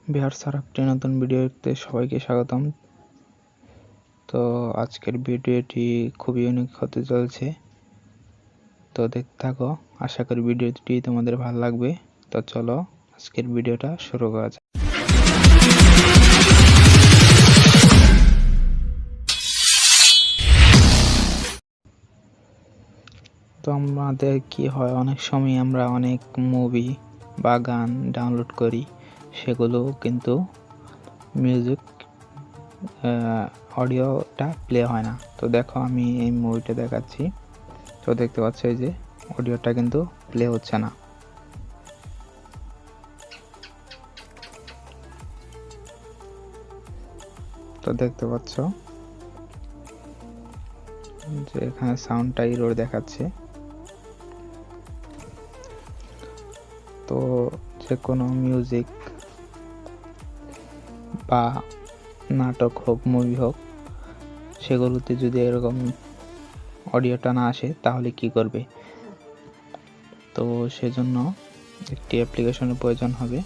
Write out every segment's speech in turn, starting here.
Viewers, আরেকটি নতুন ভিডিওতে সবাইকে স্বাগতম। তো আজকের ভিডিওটি খুবই ইউনিক হতে চলছে, তো দেখতে থাকো। আশা করি ভিডিওটি তোমাদের ভালো লাগবে। তো চলো আজকের ভিডিওটা শুরু করা যাক। তো আমাদের কি হয়, অনেক সময় আমরা অনেক মুভি বা গান ডাউনলোড করি, সেগুলো কিন্তু মিউজিক অডিওটা প্লে হয় না। তো দেখো, আমি এই মুভিটা দেখাচ্ছি। তো দেখতে পাচ্ছ এই যে অডিওটা কিন্তু প্লে হচ্ছে না। তো দেখতে পাচ্ছ যে এখানে সাউন্ডটা এরর দেখাচ্ছে। তো যে কোনো মিউজিক বা নাটক হোক, মুভি হোক, সেগুলোতে যদি এরকম অডিওটা না আসে তাহলে কি করবে? তো সেজন্য একটি অ্যাপ্লিকেশনের প্রয়োজন হবে।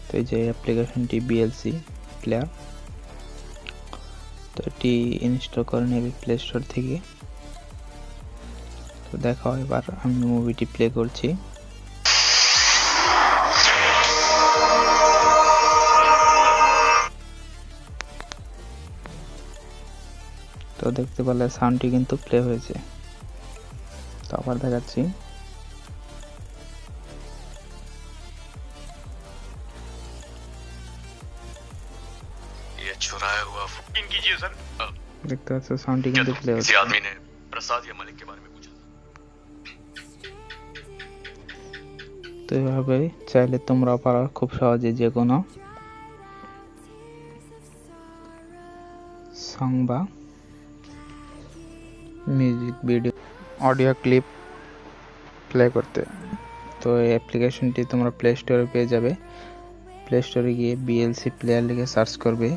তো এই যে অ্যাপ্লিকেশনটি বিএলসি প্লেয়ার, তো এটি ইনস্টল করে নেবে প্লে স্টোর থেকে। তো দেখো, এবার আমি মুভিটি প্লে করছি। তো দেখতে পেলে সাউন্ডটি কিন্তু প্লে হয়েছে। তো আবার দেখাচ্ছি। ये चुराया हुआ फोन कीजिए सर। দেখতে পাচ্ছ সাউন্ডটি কিন্তু প্লে किसी হচ্ছে। आदमी ने प्रसाद या मलिक के बारे में पूछा। তো এভাবে চাইলে তোমরা পারো খুব সহজে যে কোনো সং বা music video audio clip play করতে। তো এই অ্যাপ্লিকেশনটি তোমরা প্লে স্টোরে পেয়ে যাবে। প্লে স্টোরে গিয়ে বিএলসি প্লেয়ার লিখে সার্চ করবে।